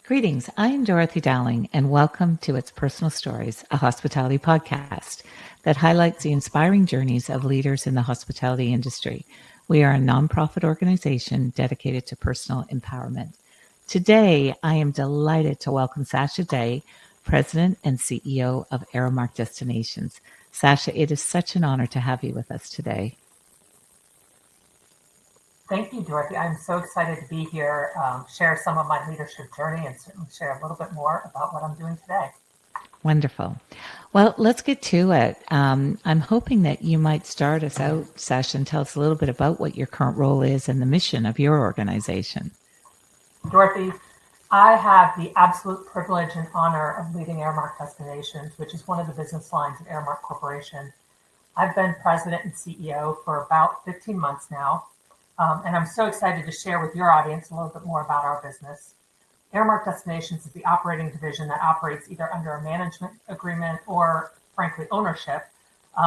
Greetings, I am Dorothy Dowling, and welcome to It's Personal Stories, a hospitality podcast that highlights the inspiring journeys of leaders in the hospitality industry. We are a nonprofit organization dedicated to personal empowerment. Today, I am delighted to welcome Sasha Day, President and CEO of Aramark Destinations. Sasha, it is such an honor to have you with us today. Thank you, Dorothy. I'm so excited to be here, share some of my leadership journey, and certainly share a little bit more about what I'm doing today. Wonderful. Well, let's get to it. I'm hoping that you might start us out, Sasha, and tell us a little bit about what your current role is and the mission of your organization. Dorothy, I have the absolute privilege and honor of leading Aramark Destinations, which is one of the business lines of Aramark Corporation. I've been president and CEO for about 15 months now. And I'm so excited to share with your audience a little bit more about our business. Aramark Destinations is the operating division that operates either under a management agreement or, frankly, ownership,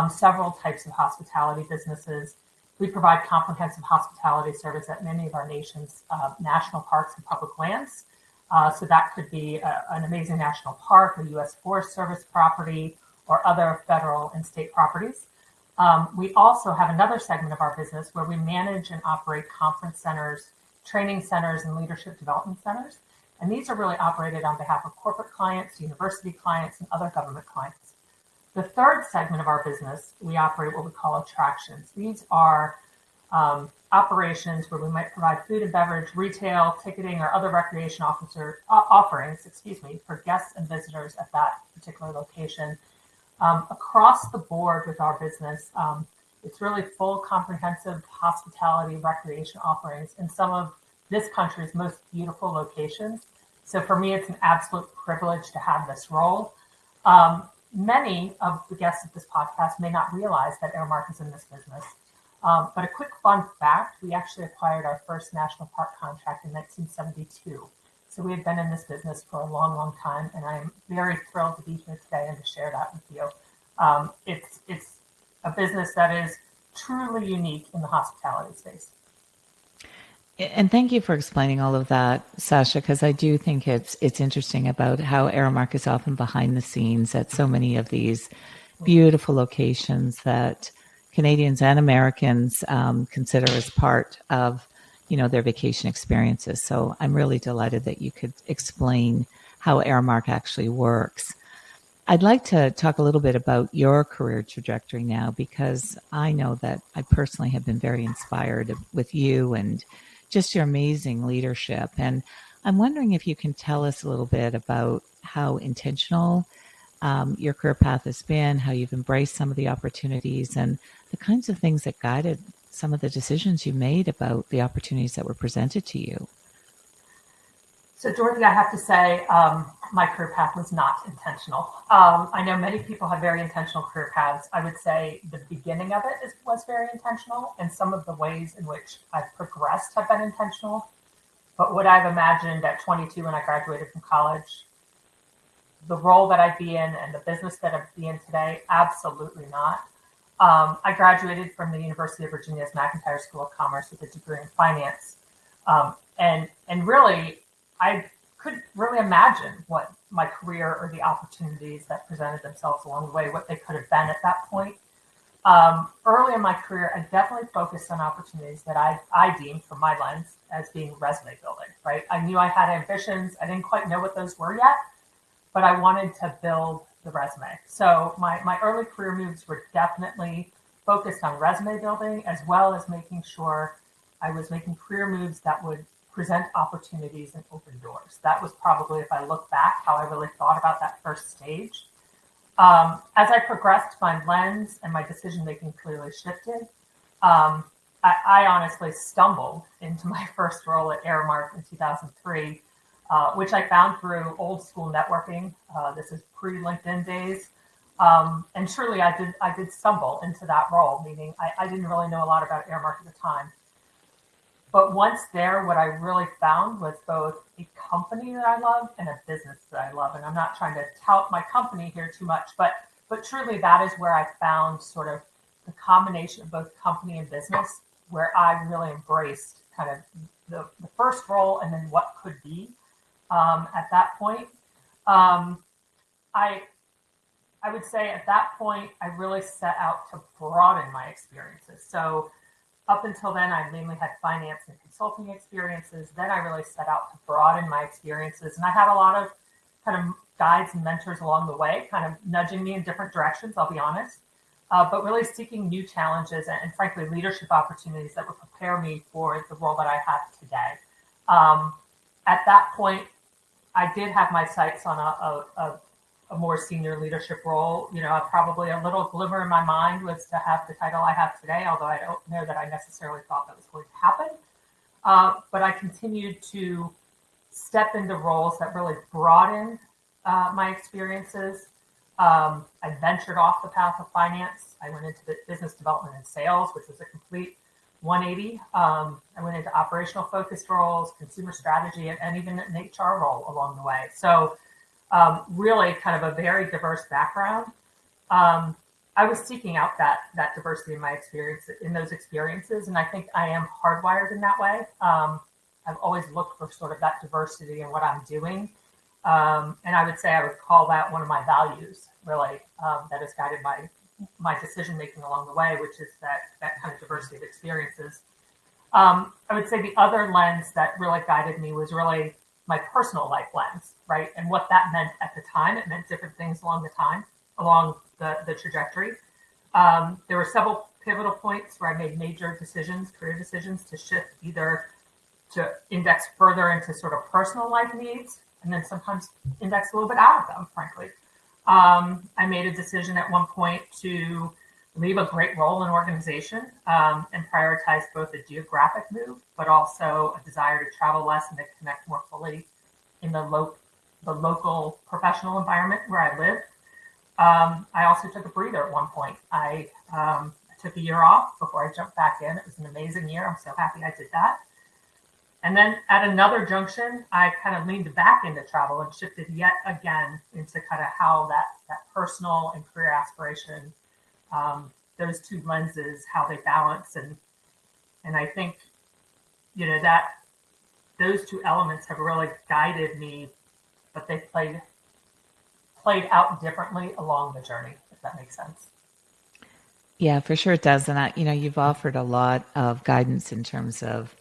several types of hospitality businesses. We provide comprehensive hospitality service at many of our nation's national parks and public lands. So that could be an amazing national park, a U.S. Forest Service property, or other federal and state properties. We also have another segment of our business where we manage and operate conference centers, training centers, and leadership development centers. And these are really operated on behalf of corporate clients, university clients, and other government clients. The third segment of our business, we operate what we call attractions. These are operations where we might provide food and beverage, retail, ticketing, or other recreation offerings, for guests and visitors at that particular location. Across the board with our business, it's really full comprehensive hospitality recreation offerings in some of this country's most beautiful locations. So for me, it's an absolute privilege to have this role. Many of the guests of this podcast may not realize that Aramark is in this business. But a quick fun fact, we actually acquired our first national park contract in 1972. So we have been in this business for a long, long time, and I'm very thrilled to be here today and to share that with you. It's a business that is truly unique in the hospitality space. And thank you for explaining all of that, Sasha, because I do think it's interesting about how Aramark is often behind the scenes at so many of these beautiful locations that Canadians and Americans consider as part of their vacation experiences. So I'm really delighted that you could explain how Aramark actually works. I'd like to talk a little bit about your career trajectory now, because I know that I personally have been very inspired with you and just your amazing leadership. And I'm wondering if you can tell us a little bit about how intentional your career path has been, how you've embraced some of the opportunities, and the kinds of things that guided some of the decisions you made about the opportunities that were presented to you. So, Dorothy, I have to say my career path was not intentional. I know many people have very intentional career paths. I would say the beginning of it was very intentional, and some of the ways in which I've progressed have been intentional. But what I've imagined at 22 when I graduated from college, the role that I'd be in and the business that I'd be in today, absolutely not. I graduated from the University of Virginia's McIntire School of Commerce with a degree in finance. And really, I couldn't really imagine what my career or the opportunities that presented themselves along the way, what they could have been at that point. Early in my career, I definitely focused on opportunities that I deemed, from my lens, as being resume building, right? I knew I had ambitions. I didn't quite know what those were yet, but I wanted to build the resume. So my early career moves were definitely focused on resume building, as well as making sure I was making career moves that would present opportunities and open doors. That was probably, if I look back, how I really thought about that first stage. As I progressed, my lens and my decision-making clearly shifted. I honestly stumbled into my first role at Aramark in 2003, which I found through old school networking. This is pre-LinkedIn days. And truly, I did stumble into that role, meaning I didn't really know a lot about Aramark at the time. But once there, what I really found was both a company that I love and a business that I love. And I'm not trying to tout my company here too much, but truly that is where I found sort of the combination of both company and business, where I really embraced kind of the first role and then what could be. at that point. Um, I I would say at that point, I really set out to broaden my experiences. So up until then, I mainly had finance and consulting experiences. Then I really set out to broaden my experiences. And I had a lot of kind of guides and mentors along the way, kind of nudging me in different directions, I'll be honest. But really seeking new challenges and frankly, leadership opportunities that would prepare me for the role that I have today. Um, at that point, I did have my sights on a more senior leadership role. You know, probably a little glimmer in my mind was to have the title I have today, although I don't know that I necessarily thought that was going to happen. But I continued to step into roles that really broadened my experiences. I ventured off the path of finance. I went into business development and sales, which was a complete 180. I went into operational focused roles, consumer strategy, and even an HR role along the way. So really kind of a very diverse background. I was seeking out that diversity in my experience in those experiences, and I think I am hardwired in that way. I've always looked for sort of that diversity in what I'm doing, and I would say I would call that one of my values, really, that has guided my decision making along the way, which is that kind of diversity of experiences. I would say the other lens that really guided me was really my personal life lens, right? And what that meant at the time. It meant different things along the trajectory. There were several pivotal points where I made major decisions, career decisions, to shift either to index further into sort of personal life needs, and then sometimes index a little bit out of them, frankly. I made a decision at one point to leave a great role in an organization and prioritize both a geographic move, but also a desire to travel less and to connect more fully in the local professional environment where I lived. I also took a breather at one point. I took a year off before I jumped back in. It was an amazing year. I'm so happy I did that. And then at another junction, I kind of leaned back into travel and shifted yet again into kind of how that personal and career aspiration, those two lenses, how they balance. And I think, you know, that those two elements have really guided me, but they played out differently along the journey, if that makes sense. Yeah, for sure it does. And you've offered a lot of guidance in terms of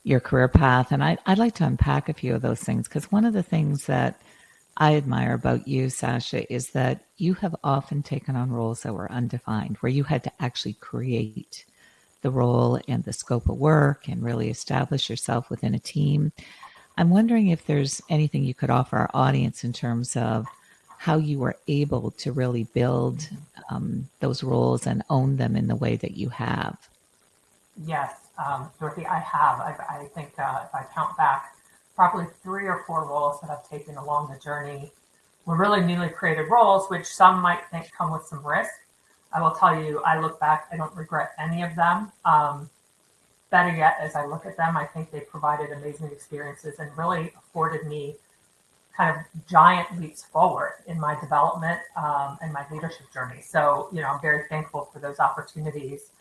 your career path. And I'd like to unpack a few of those things because one of the things that I admire about you, Sasha, is that you have often taken on roles that were undefined, where you had to actually create the role and the scope of work and really establish yourself within a team. I'm wondering if there's anything you could offer our audience in terms of how you were able to really build those roles and own them in the way that you have. Yes, Dorothy, I have. I think if I count back, probably 3 or 4 roles that I've taken along the journey were really newly created roles, which some might think come with some risk. I will tell you, I look back, I don't regret any of them. Better yet, as I look at them, I think they provided amazing experiences and really afforded me kind of giant leaps forward in my development and my leadership journey. So, you know, I'm very thankful for those opportunities.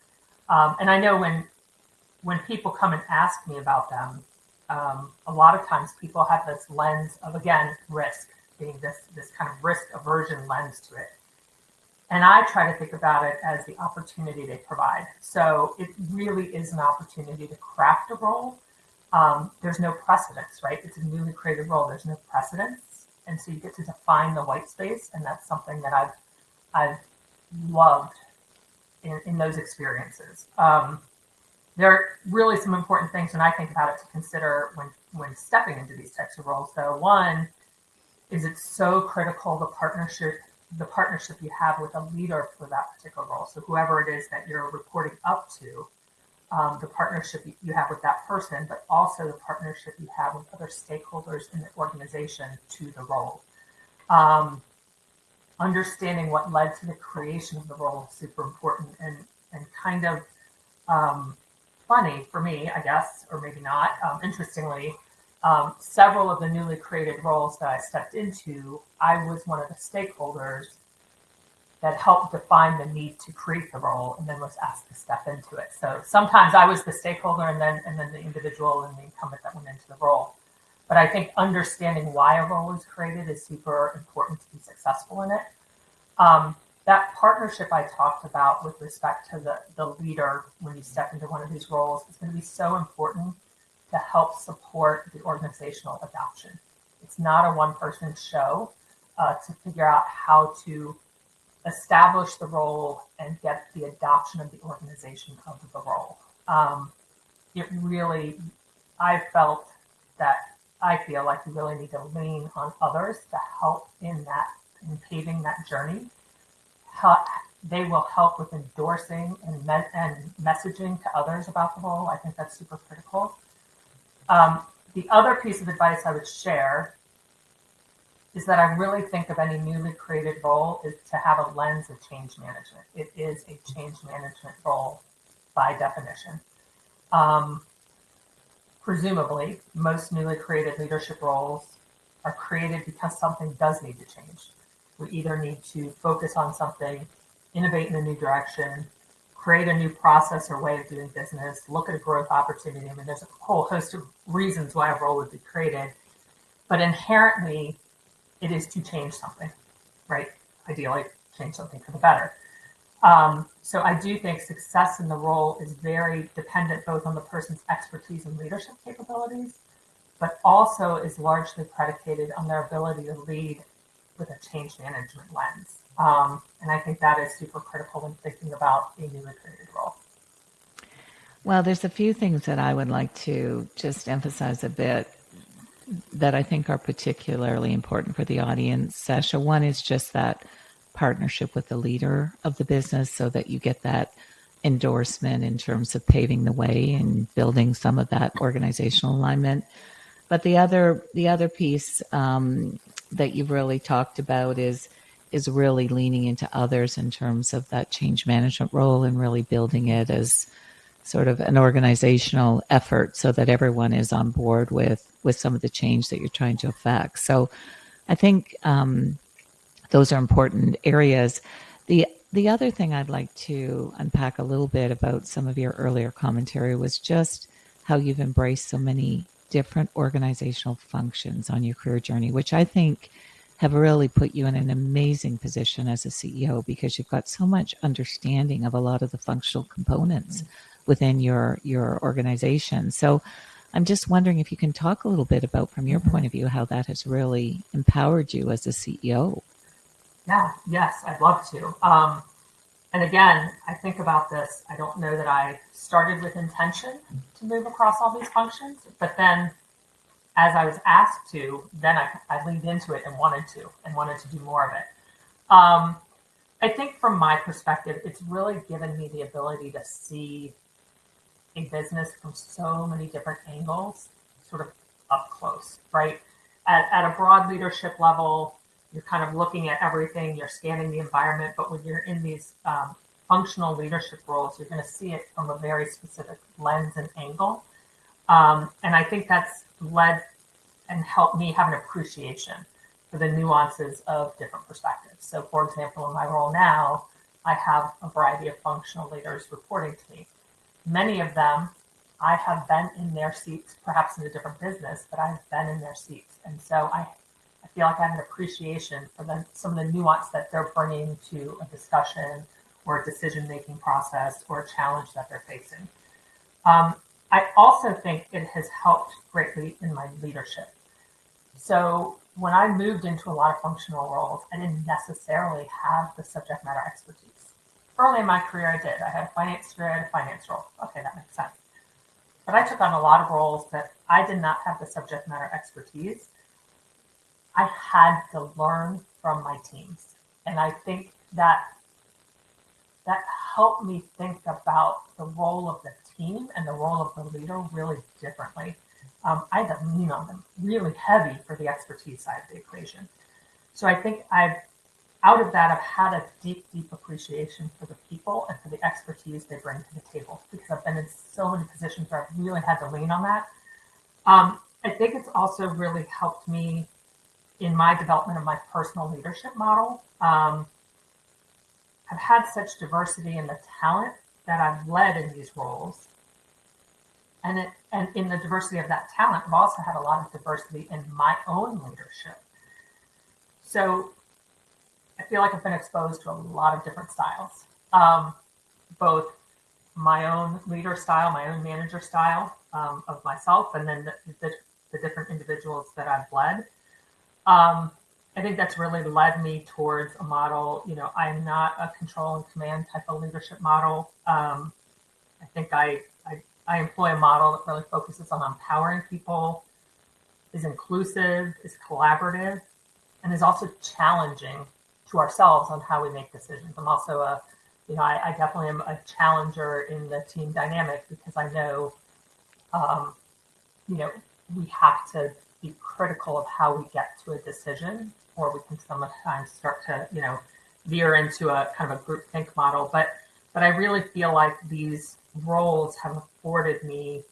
And I know when people come and ask me about them, a lot of times people have this lens of, again, risk, being this kind of risk aversion lens to it. And I try to think about it as the opportunity they provide. So it really is an opportunity to craft a role. There's no precedence, right? It's a newly created role. There's no precedence. And so you get to define the white space. And that's something that I've loved in those experiences. There are really some important things when I think about it to consider when stepping into these types of roles. So one is it's so critical the partnership you have with a leader for that particular role. So whoever it is that you're reporting up to, the partnership you have with that person, but also the partnership you have with other stakeholders in the organization to the role. Understanding what led to the creation of the role is super important and kind of funny for me, I guess, or maybe not. Interestingly, several of the newly created roles that I stepped into, I was one of the stakeholders that helped define the need to create the role and then was asked to step into it. So sometimes I was the stakeholder and then the individual and the incumbent that went into the role. But I think understanding why a role is created is super important to be successful in it. That partnership I talked about with respect to the leader when you step into one of these roles is going to be so important to help support the organizational adoption. It's not a one-person show to figure out how to establish the role and get the adoption of the organization of the role. It really, I feel like you really need to lean on others to help in paving that journey. They will help with endorsing and messaging to others about the role. I think that's super critical. The other piece of advice I would share is that I really think of any newly created role is to have a lens of change management. It is a change management role by definition. Presumably, most newly created leadership roles are created because something does need to change. We either need to focus on something, innovate in a new direction, create a new process or way of doing business, look at a growth opportunity. I mean, there's a whole host of reasons why a role would be created, but inherently it is to change something, right? Ideally, change something for the better. So I do think success in the role is very dependent both on the person's expertise and leadership capabilities, but also is largely predicated on their ability to lead with a change management lens. And I think that is super critical when thinking about a newly created role. Well, there's a few things that I would like to just emphasize a bit that I think are particularly important for the audience. Sasha, one is just that partnership with the leader of the business so that you get that endorsement in terms of paving the way and building some of that organizational alignment. But the other piece that you've really talked about is really leaning into others in terms of that change management role and really building it as sort of an organizational effort so that everyone is on board with some of the change that you're trying to affect. So I think those are important areas. The other thing I'd like to unpack a little bit about some of your earlier commentary was just how you've embraced so many different organizational functions on your career journey, which I think have really put you in an amazing position as a CEO because you've got so much understanding of a lot of the functional components within your organization. So I'm just wondering if you can talk a little bit about, from your point of view, how that has really empowered you as a CEO. Yes, I'd love to. And again, I think about this. I don't know that I started with intention to move across all these functions, but then as I was asked to, then I leaned into it and wanted to do more of it. I think from my perspective, it's really given me the ability to see a business from so many different angles, sort of up close, right? At a broad leadership level, you're kind of looking at everything, you're scanning the environment, but when you're in these functional leadership roles, you're going to see it from a very specific lens and angle. And I think that's led and helped me have an appreciation for the nuances of different perspectives. So for example, in my role now, I have a variety of functional leaders reporting to me. Many of them, I have been in their seats, perhaps in a different business, but I've been in their seats. And so I feel like I have an appreciation for some of the nuance that they're bringing to a discussion or a decision-making process or a challenge that they're facing. I also think it has helped greatly in my leadership. So when I moved into a lot of functional roles, I didn't necessarily have the subject matter expertise. Early in my career, I did. I had a finance degree, I had a finance role. Okay, that makes sense. But I took on a lot of roles that I did not have the subject matter expertise. I had to learn from my teams. And I think that helped me think about the role of the team and the role of the leader really differently. I had to lean on them really heavy for the expertise side of the equation. So I think out of that, I've had a deep, deep appreciation for the people and for the expertise they bring to the table because I've been in so many positions where I've really had to lean on that. I think it's also really helped me in my development of my personal leadership model. I've had such diversity in the talent that I've led in these roles and in the diversity of that talent, I've also had a lot of diversity in my own leadership. So I feel like I've been exposed to a lot of different styles, both my own leader style, my own manager style of myself, and then the different individuals that I've led. I think that's really led me towards a model. I'm not a control and command type of leadership model. I think I employ a model that really focuses on empowering people, is inclusive, is collaborative, and is also challenging to ourselves on how we make decisions. I'm also I definitely am a challenger in the team dynamic because I know, we have to be critical of how we get to a decision, or we can sometimes start to, veer into a kind of a group think model. But I really feel like these roles have afforded me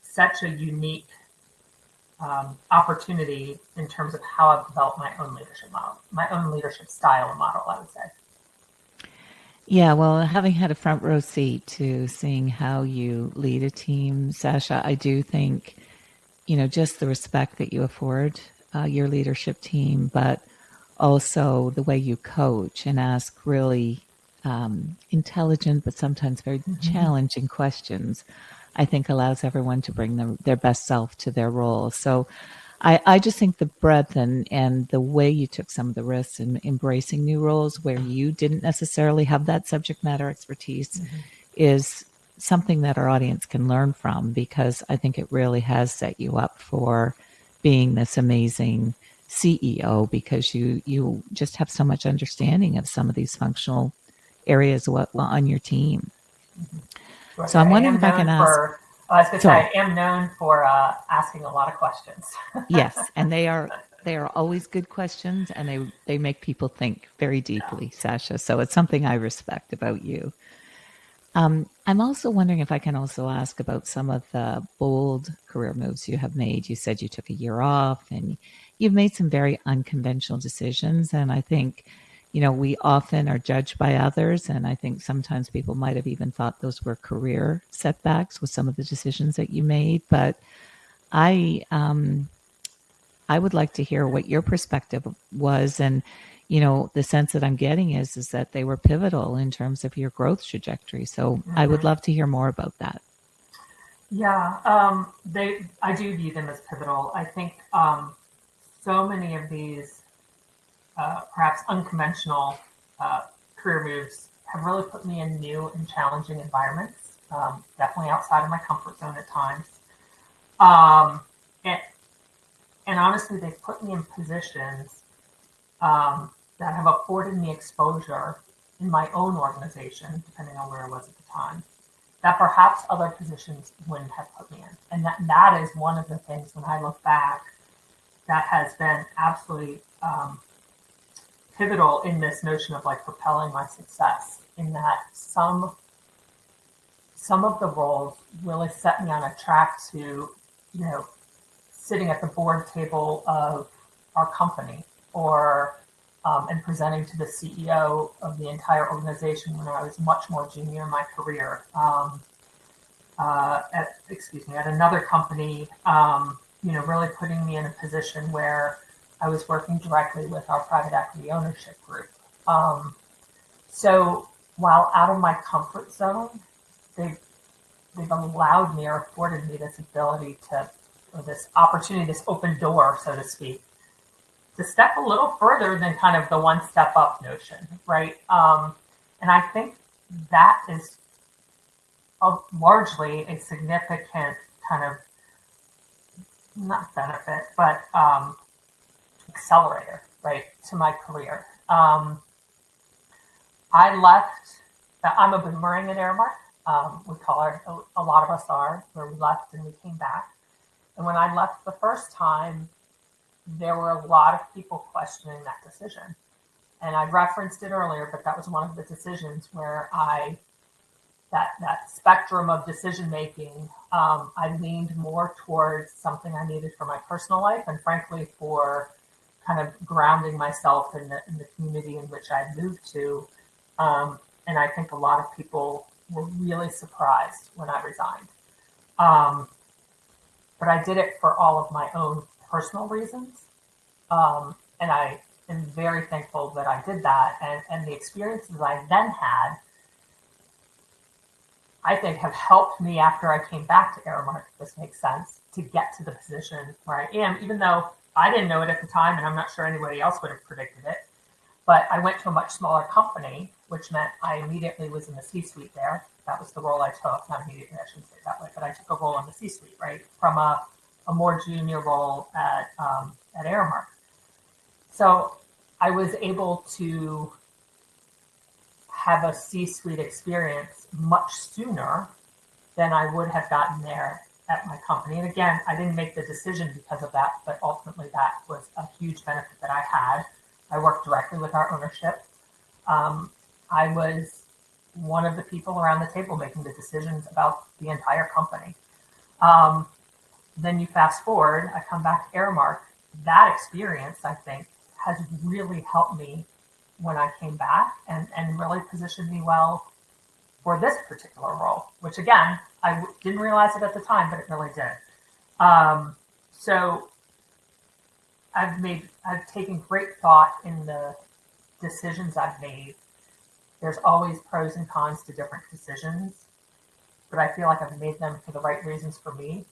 such a unique opportunity in terms of how I've developed my own leadership model, my own leadership style and model, I would say. Yeah, well, having had a front row seat to seeing how you lead a team, Sasha, I do think, just the respect that you afford your leadership team, but also the way you coach and ask really intelligent but sometimes very challenging questions, I think allows everyone to bring their best self to their role. So I just think the breadth and the way you took some of the risks in embracing new roles where you didn't necessarily have that subject matter expertise is something that our audience can learn from, because I think it really has set you up for being this amazing CEO, because you just have so much understanding of some of these functional areas on your team. Sure. So I'm wondering if I can ask. I was going to say, I am known for asking a lot of questions. Yes, and they are always good questions, and they make people think very deeply, Sasha. So it's something I respect about you. I'm also wondering if I can also ask about some of the bold career moves you have made. You said you took a year off, and you've made some very unconventional decisions. And I think, we often are judged by others, and I think sometimes people might have even thought those were career setbacks with some of the decisions that you made. But I would like to hear what your perspective was, and the sense that I'm getting is that they were pivotal in terms of your growth trajectory. So I would love to hear more about that. Yeah, I do view them as pivotal. I think so many of these perhaps unconventional career moves have really put me in new and challenging environments, definitely outside of my comfort zone at times. And honestly, they've put me in positions that have afforded me exposure in my own organization, depending on where I was at the time, that perhaps other positions wouldn't have put me in. And that is one of the things, when I look back, that has been absolutely pivotal in this notion of like propelling my success, in that some of the roles really set me on a track to, sitting at the board table of our company, or and presenting to the CEO of the entire organization when I was much more junior in my career. At another company, really putting me in a position where I was working directly with our private equity ownership group. So while out of my comfort zone, they've allowed me or afforded me this ability to, or this opportunity, this open door, so to speak, to step a little further than kind of the one step up notion, right? And I think that is largely a significant kind of, not benefit, but accelerator, right, to my career. I left, I'm a boomerang at Aramark. We call it, a lot of us are, where we left and we came back. And when I left the first time, there were a lot of people questioning that decision. And I referenced it earlier, but that was one of the decisions where that spectrum of decision making, I leaned more towards something I needed for my personal life, and frankly for kind of grounding myself in the community in which I moved to. And I think a lot of people were really surprised when I resigned. But I did it for all of my own personal reasons. And I am very thankful that I did that. And the experiences I then had, I think, have helped me after I came back to Aramark, if this makes sense, to get to the position where I am, even though I didn't know it at the time, and I'm not sure anybody else would have predicted it. But I went to a much smaller company, which meant I immediately was in the C-suite there. That was the role I took. Not immediately, I shouldn't say it that way, but I took a role in the C-suite, right, from a more junior role at Aramark. So I was able to have a C-suite experience much sooner than I would have gotten there at my company. And again, I didn't make the decision because of that, but ultimately that was a huge benefit that I had. I worked directly with our ownership. I was one of the people around the table making the decisions about the entire company. Then you fast forward, I come back to Aramark. That experience, I think, has really helped me when I came back and really positioned me well for this particular role, which again, I didn't realize it at the time, but it really did. So I've taken great thought in the decisions I've made. There's always pros and cons to different decisions, but I feel like I've made them for the right reasons for me.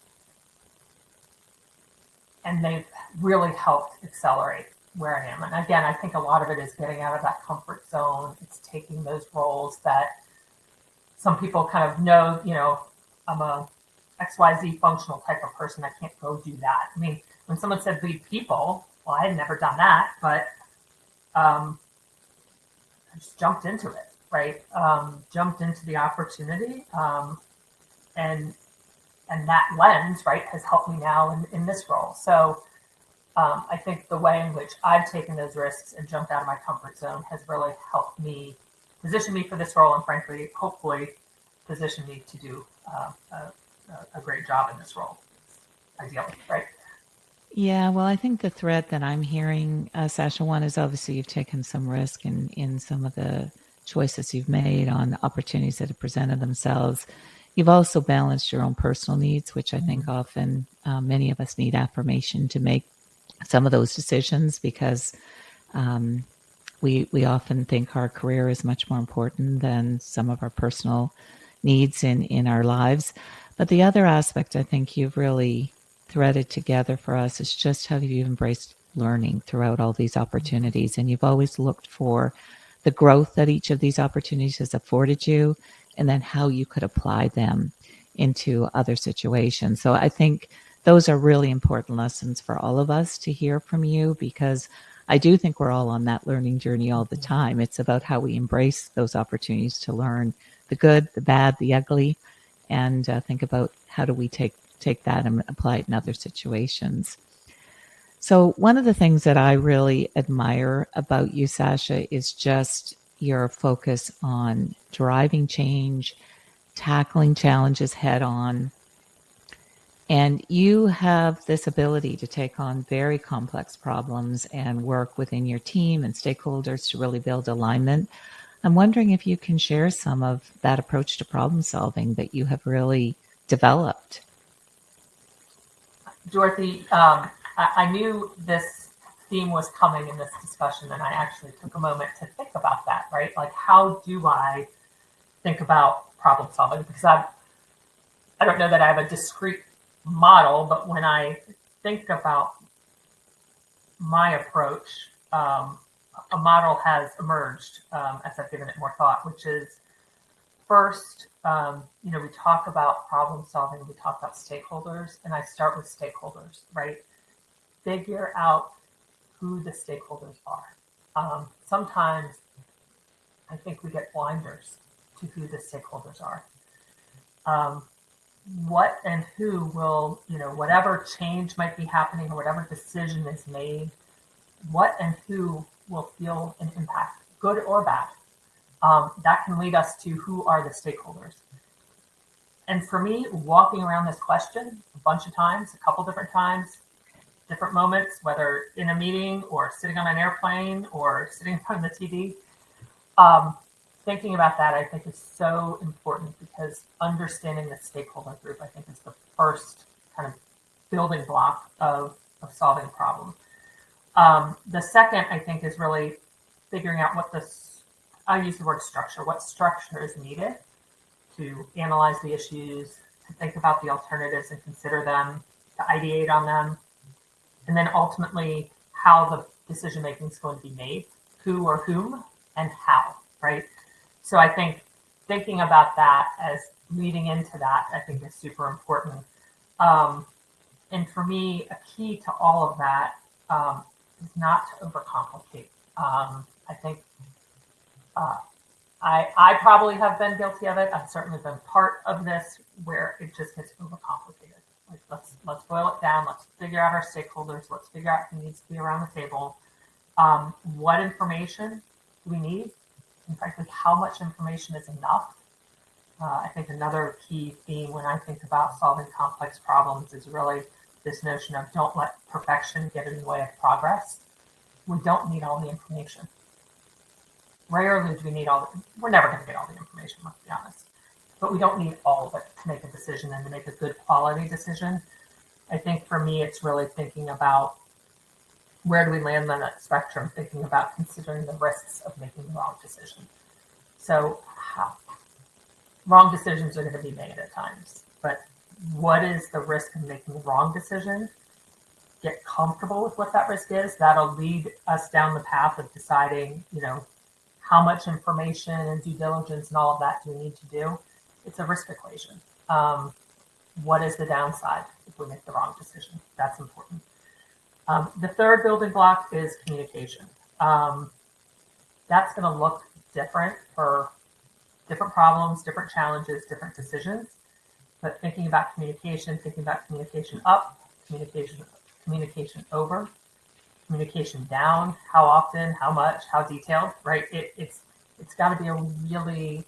And they've really helped accelerate where I am. And again, I think a lot of it is getting out of that comfort zone. It's taking those roles that some people kind of know, I'm a XYZ functional type of person. I can't go do that. I mean, when someone said lead people, well, I had never done that, but I just jumped into it, right? Jumped into the opportunity. And that lens, right, has helped me now in this role. So I think the way in which I've taken those risks and jumped out of my comfort zone has really helped me position me for this role, and frankly, hopefully, position me to do a great job in this role, ideally, right? Yeah, well, I think the thread that I'm hearing, Sasha, one is obviously you've taken some risk in some of the choices you've made on opportunities that have presented themselves. You've also balanced your own personal needs, which I think often many of us need affirmation to make some of those decisions, because we often think our career is much more important than some of our personal needs in our lives. But the other aspect I think you've really threaded together for us is just how you've embraced learning throughout all these opportunities. And you've always looked for the growth that each of these opportunities has afforded you, and then how you could apply them into other situations. So I think those are really important lessons for all of us to hear from you, because I do think we're all on that learning journey all the time. It's about how we embrace those opportunities to learn the good, the bad, the ugly, and think about how do we take that and apply it in other situations. So one of the things that I really admire about you, Sasha, is just your focus on driving change, tackling challenges head on. And you have this ability to take on very complex problems and work within your team and stakeholders to really build alignment. I'm wondering if you can share some of that approach to problem solving that you have really developed. Dorothy, I knew this theme was coming in this discussion, and I actually took a moment to think about that, right? Like, how do I think about problem solving? Because I don't know that I have a discrete model, but when I think about my approach, a model has emerged as I've given it more thought, which is first, we talk about problem solving, we talk about stakeholders, and I start with stakeholders, right? Figure out who the stakeholders are. Sometimes I think we get blinders to who the stakeholders are. What and who will, whatever change might be happening or whatever decision is made, what and who will feel an impact, good or bad. That can lead us to who are the stakeholders. And for me, walking around this question a bunch of times, a couple different times, different moments, whether in a meeting or sitting on an airplane or sitting in front of the TV, thinking about that, I think, is so important because understanding the stakeholder group, I think, is the first kind of building block of solving a problem. The second, I think, is really figuring out I use the word structure, what structure is needed to analyze the issues, to think about the alternatives and consider them, to ideate on them, and then ultimately how the decision making is going to be made, who or whom, and how, right? So I think thinking about that as leading into that, I think is super important. And for me, a key to all of that is not to overcomplicate. I think I probably have been guilty of it. I've certainly been part of this where it just gets overcomplicated. Like let's boil it down. Let's figure out our stakeholders. Let's figure out who needs to be around the table. What information do we need? And frankly, how much information is enough? I think another key theme when I think about solving complex problems is really this notion of don't let perfection get in the way of progress. We don't need all the information. Rarely do we need we're never going to get all the information, let's be honest. But we don't need all of it to make a decision and to make a good quality decision. I think for me, it's really thinking about where do we land on that spectrum, thinking about considering the risks of making the wrong decision. So wrong decisions are going to be made at times, but what is the risk of making the wrong decision? Get comfortable with what that risk is. That'll lead us down the path of deciding, how much information and due diligence and all of that do we need to do? It's a risk equation. What is the downside if we make the wrong decision? That's important. The third building block is communication. That's going to look different for different problems, different challenges, different decisions. But thinking about communication up, communication over, communication down, how often, how much, how detailed, right? It's got to be a really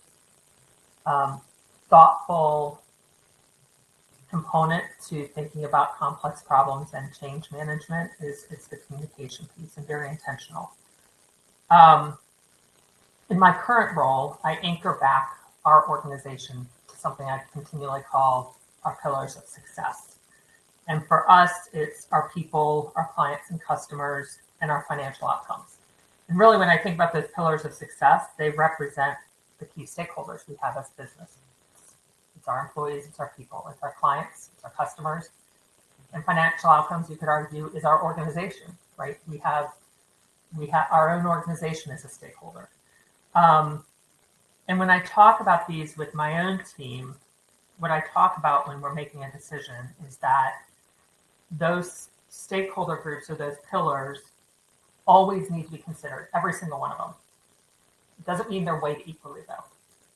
thoughtful component to thinking about complex problems, and change management is the communication piece, and very intentional. In my current role, I anchor back our organization to something I continually call our pillars of success. And for us, it's our people, our clients and customers, and our financial outcomes. And really, when I think about those pillars of success, they represent the key stakeholders we have as business. It's our employees, it's our people, it's our clients, it's our customers. And financial outcomes, you could argue, is our organization, right? We have our own organization as a stakeholder. And when I talk about these with my own team, what I talk about when we're making a decision is that those stakeholder groups or those pillars always need to be considered, every single one of them. It doesn't mean they're weighed equally, though.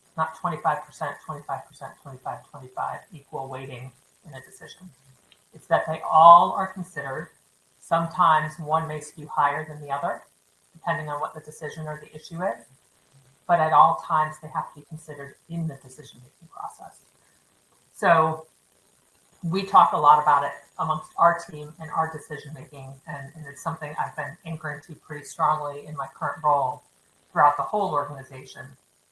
It's not 25%, 25%, 25, 25 equal weighting in a decision. It's that they all are considered. Sometimes one may skew higher than the other, depending on what the decision or the issue is. But at all times, they have to be considered in the decision-making process. So we talk a lot about it amongst our team and our decision-making, and it's something I've been anchoring to pretty strongly in my current role throughout the whole organization,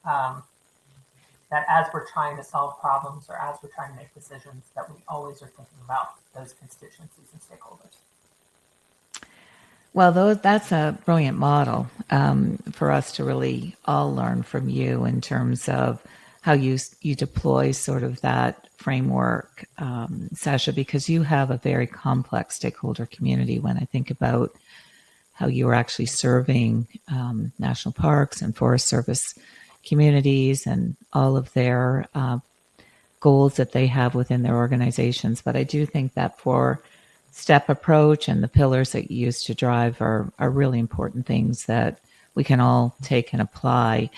that as we're trying to solve problems or as we're trying to make decisions, that we always are thinking about those constituencies and stakeholders. Well, that's a brilliant model for us to really all learn from you in terms of how you deploy sort of that framework, Sasha, because you have a very complex stakeholder community. When I think about how you are actually serving national parks and Forest Service communities and all of their goals that they have within their organizations. But I do think that four-step approach and the pillars that you use to drive are really important things that we can all take and apply.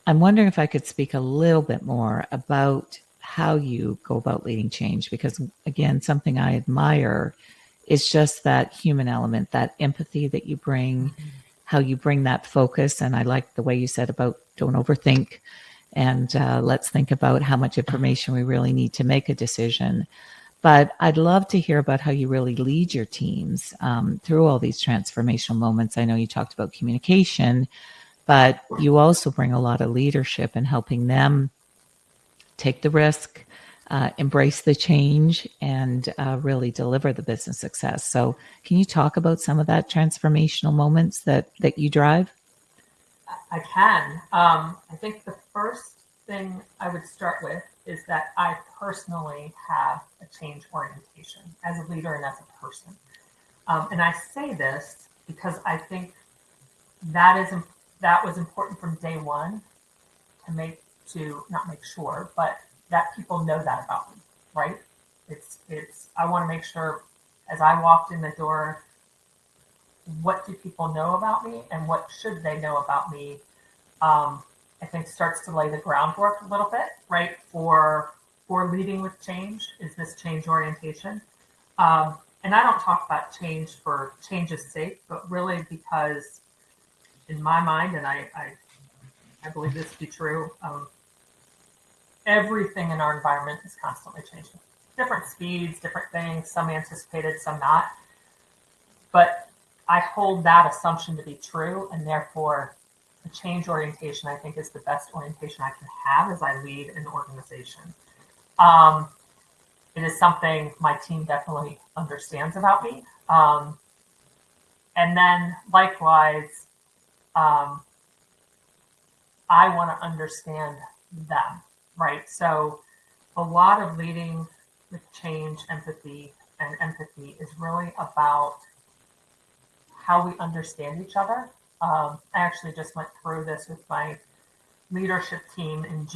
I'm wondering if I could speak a little bit more about how you go about leading change, because again, something I admire is just that human element, that empathy that you bring, how you bring that focus. And I like the way you said about don't overthink, and let's think about how much information we really need to make a decision. But I'd love to hear about how you really lead your teams through all these transformational moments. I know you talked about communication, but you also bring a lot of leadership in helping them take the risk, embrace the change, and really deliver the business success. So can you talk about some of that transformational moments that you drive? I can. I think the first thing I would start with is that I personally have a change orientation as a leader and as a person. And I say this because I think that was important from day one to not make sure, but that people know that about me, right? It's I want to make sure as I walked in the door, what do people know about me and what should they know about me? I think starts to lay the groundwork a little bit, right? For leading with change is this change orientation. And I don't talk about change for change's sake, but really because in my mind, and I believe this to be true, everything in our environment is constantly changing. Different speeds, different things, some anticipated, some not. But I hold that assumption to be true, and therefore the change orientation I think is the best orientation I can have as I lead an organization. It is something my team definitely understands about me. And then likewise, I want to understand them, right? So a lot of leading with change, empathy is really about how we understand each other. I actually just went through this with my leadership team in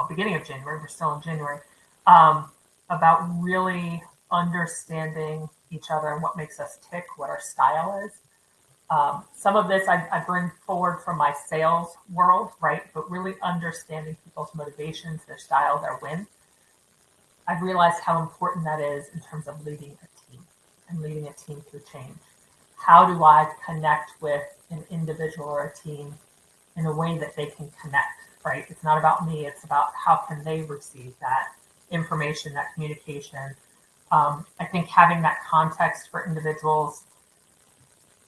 beginning of January. We're still in January, about really understanding each other and what makes us tick, what our style is. Some of this I bring forward from my sales world, right? But really understanding people's motivations, their style, their win. I've realized how important that is in terms of leading a team and leading a team through change. How do I connect with an individual or a team in a way that they can connect, right? It's not about me. It's about how can they receive that information, that communication. I think having that context for individuals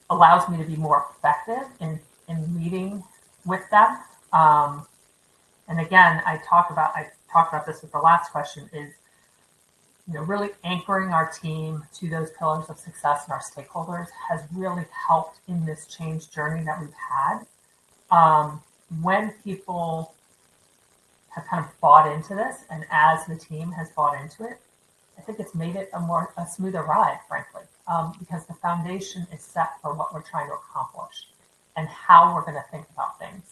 allows me to be more effective in meeting with them. And again, I talked about this with the last question is, really anchoring our team to those pillars of success and our stakeholders has really helped in this change journey that we've had. When people have kind of bought into this, and as the team has bought into it, I think it's made it a smoother ride, frankly, because the foundation is set for what we're trying to accomplish and how we're going to think about things.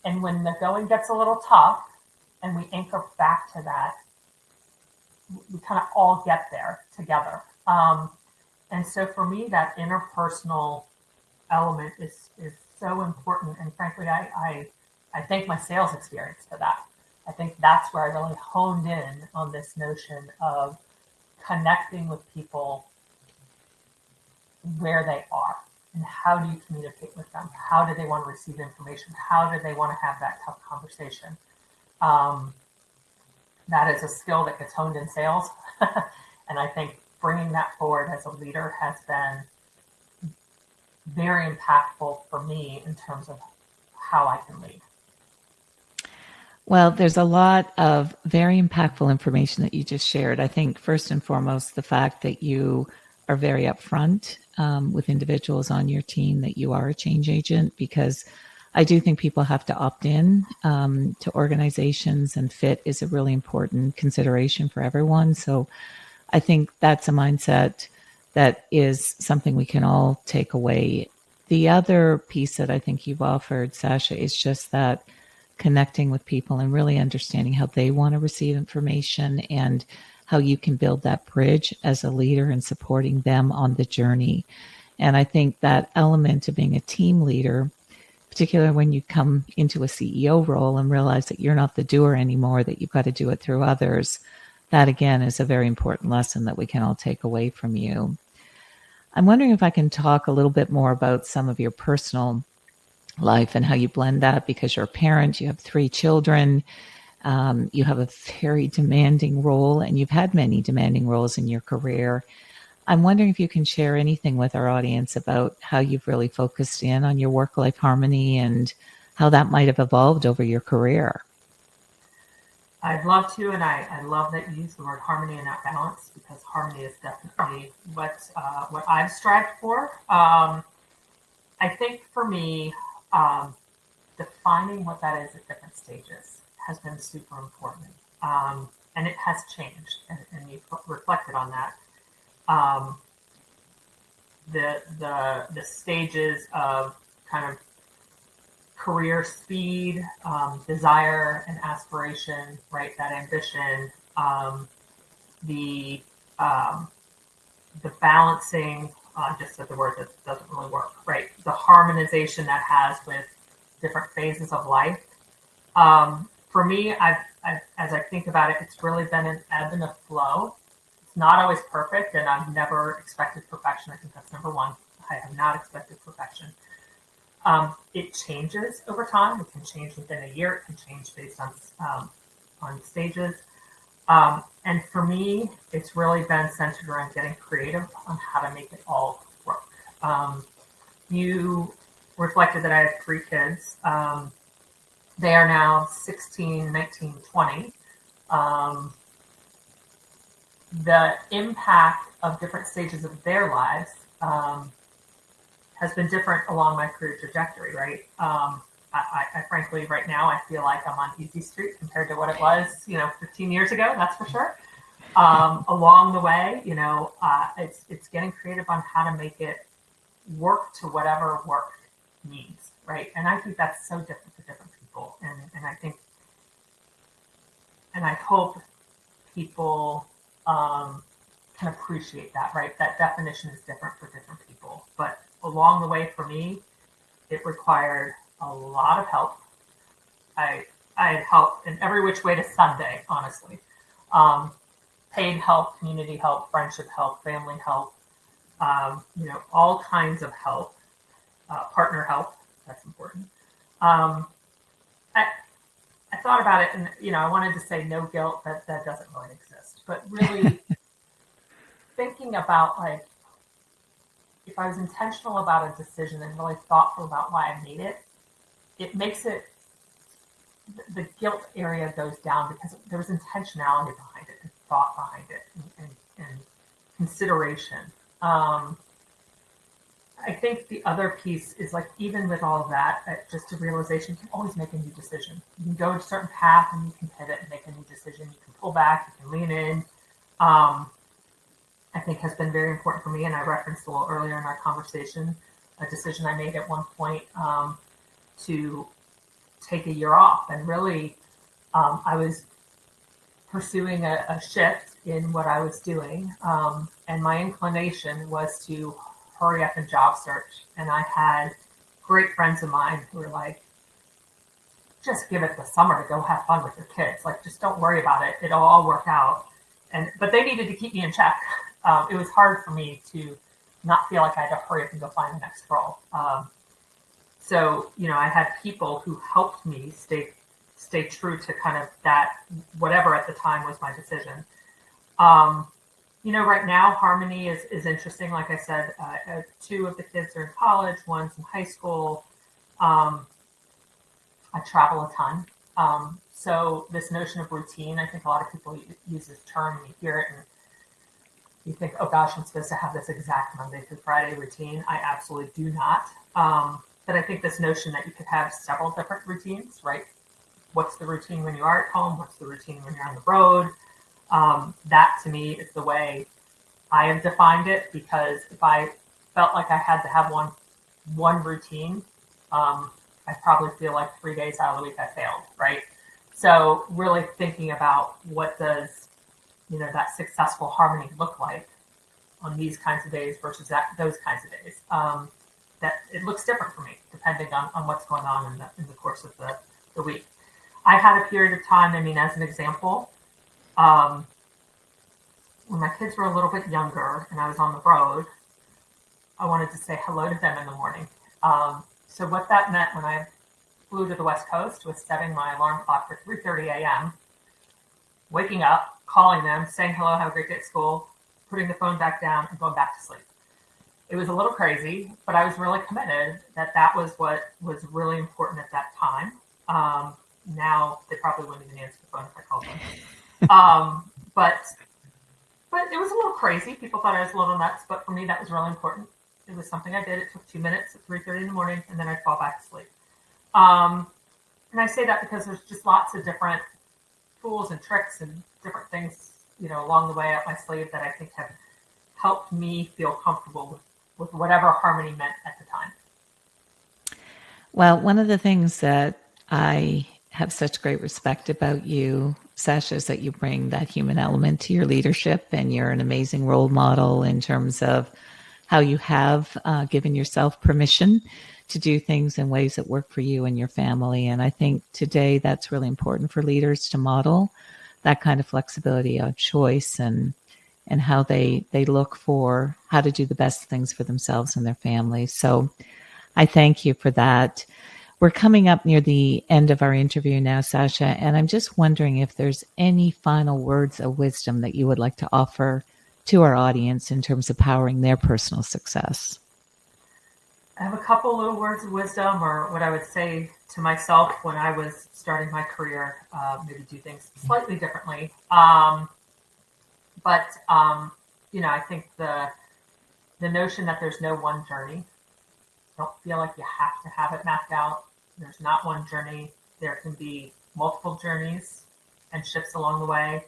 And when the going gets a little tough and we anchor back to that, we kind of all get there together. And so for me, that interpersonal element is so important. And frankly, I thank my sales experience for that. I think that's where I really honed in on this notion of connecting with people where they are and how do you communicate with them? How do they want to receive information? How do they want to have that tough conversation? That is a skill that gets honed in sales. And I think bringing that forward as a leader has been very impactful for me in terms of how I can lead. Well, there's a lot of very impactful information that you just shared. I think first and foremost, the fact that you are very upfront with individuals on your team, that you are a change agent, because I do think people have to opt in to organizations, and fit is a really important consideration for everyone. So I think that's a mindset that is something we can all take away. The other piece that I think you've offered, Sasha, is just that connecting with people and really understanding how they want to receive information and how you can build that bridge as a leader and supporting them on the journey. And I think that element of being a team leader, particularly when you come into a CEO role and realize that you're not the doer anymore, that you've got to do it through others, that again is a very important lesson that we can all take away from you. I'm wondering if I can talk a little bit more about some of your personal life and how you blend that, because you're a parent, you have 3 children, you have a very demanding role, and you've had many demanding roles in your career. I'm wondering if you can share anything with our audience about how you've really focused in on your work-life harmony and how that might have evolved over your career. I'd love to, and I love that you use the word harmony and not balance, because harmony is definitely what I've strived for. I think for me, defining what that is at different stages has been super important, and it has changed, and you've reflected on that. Um, the stages of kind of career speed, desire and aspiration, right? That ambition, the um, the balancing. Just said the word that doesn't really work, right? The harmonization that has with different phases of life. For me, as I think about it, it's really been an ebb and a flow. It's not always perfect, and I've never expected perfection. I think that's number one. I have not expected perfection. It changes over time. It can change within a year. It can change based on stages. And for me, it's really been centered around getting creative on how to make it all work. You reflected that I have three kids. They are now 16, 19, 20. The impact of different stages of their lives has been different along my career trajectory, right? I frankly, right now, I feel like I'm on easy street compared to what it was, 15 years ago, that's for sure. Along the way, it's getting creative on how to make it work to whatever work needs, right? And I think that's so different for different people. And I think, and I hope people can appreciate that, right? That definition is different for different people. But along the way, for me, it required a lot of help. I had help in every which way to Sunday, honestly. Paid help, community help, friendship help, family help, all kinds of help, partner help. That's important. I thought about it, and I wanted to say no guilt, but that doesn't really exist. But really thinking about, like, if I was intentional about a decision and really thoughtful about why I made it, it makes it, the guilt area goes down because there was intentionality behind it and thought behind it and consideration. I think the other piece is, like, even with all of that, just a realization, you can always make a new decision. You can go a certain path and you can pivot and make a new decision. You can pull back, you can lean in. I think has been very important for me, and I referenced a little earlier in our conversation, a decision I made at one point to take a year off. And really, I was pursuing a shift in what I was doing, and my inclination was to hurry up and job search. And I had great friends of mine who were like, just give it the summer to go have fun with your kids. Like, just don't worry about it. It'll all work out. But they needed to keep me in check. It was hard for me to not feel like I had to hurry up and go find the next role. So, I had people who helped me stay true to kind of that, whatever at the time was my decision. Right now, harmony is interesting. Like I said, two of the kids are in college, one's in high school. I travel a ton. So this notion of routine, I think a lot of people use this term, you hear it and you think, oh gosh, I'm supposed to have this exact Monday through Friday routine. I absolutely do not. But I think this notion that you could have several different routines, right? What's the routine when you are at home? What's the routine when you're on the road? That to me is the way I have defined it, because if I felt like I had to have one routine, I probably feel like 3 days out of the week I failed, right? So really thinking about what does that successful harmony look like on these kinds of days versus those kinds of days. That it looks different for me depending on what's going on in the course of the week. I had a period of time, as an example, when my kids were a little bit younger and I was on the road, I wanted to say hello to them in the morning. So what that meant when I flew to the West Coast was setting my alarm clock for 3:30 a.m., waking up, calling them, saying hello, have a great day at school, putting the phone back down and going back to sleep. It was a little crazy, but I was really committed that was what was really important at that time. Now they probably wouldn't even answer the phone if I called them. But it was a little crazy. People thought I was a little nuts, but for me that was really important. It was something I did. It took 2 minutes at 3:30 in the morning, and then I'd fall back to sleep. And I say that because there's just lots of different tools and tricks and different things, along the way up my sleeve that I think have helped me feel comfortable with whatever harmony meant at the time. Well, one of the things that I have such great respect about you, Sasha, is that you bring that human element to your leadership, and you're an amazing role model in terms of how you have given yourself permission to do things in ways that work for you and your family. And I think today that's really important for leaders to model that kind of flexibility of choice and how they look for how to do the best things for themselves and their families. So I thank you for that. We're coming up near the end of our interview now, Sasha, and I'm just wondering if there's any final words of wisdom that you would like to offer to our audience in terms of powering their personal success. I have a couple little words of wisdom, or what I would say to myself when I was starting my career, maybe do things slightly differently. I think the notion that there's no one journey, don't feel like you have to have it mapped out. There's not one journey. There can be multiple journeys and shifts along the way.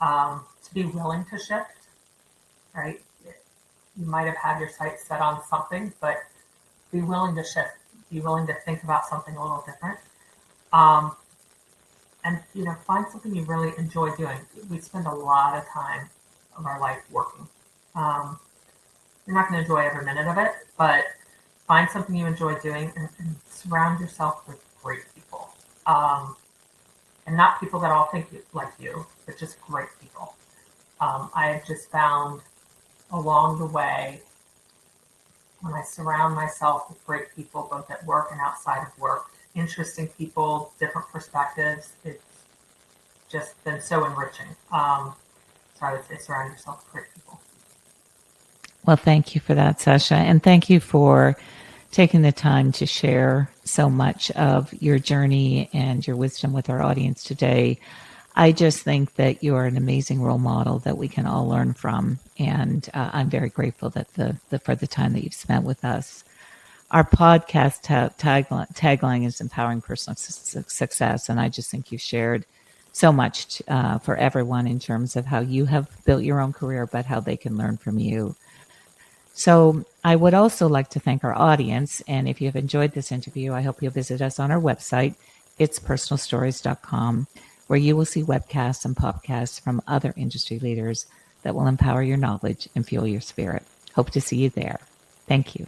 To be willing to shift, right? You might have had your sights set on something, but be willing to shift. Be willing to think about something a little different. And find something you really enjoy doing. We spend a lot of time of our life working. You're not going to enjoy every minute of it, but find something you enjoy doing and surround yourself with great people. And not people that all think like you, but just great people. I have just found along the way, when I surround myself with great people, both at work and outside of work, interesting people, different perspectives, it's just been so enriching. So I would say surround yourself with great people. Well, thank you for that, Sasha. And thank you for taking the time to share so much of your journey and your wisdom with our audience today. I just think that you are an amazing role model that we can all learn from. And I'm very grateful that for the time that you've spent with us. Our podcast tagline is empowering personal success. And I just think you shared so much for everyone in terms of how you have built your own career, but how they can learn from you. So I would also like to thank our audience. And if you have enjoyed this interview, I hope you'll visit us on our website, itspersonalstories.com, where you will see webcasts and podcasts from other industry leaders that will empower your knowledge and fuel your spirit. Hope to see you there. Thank you.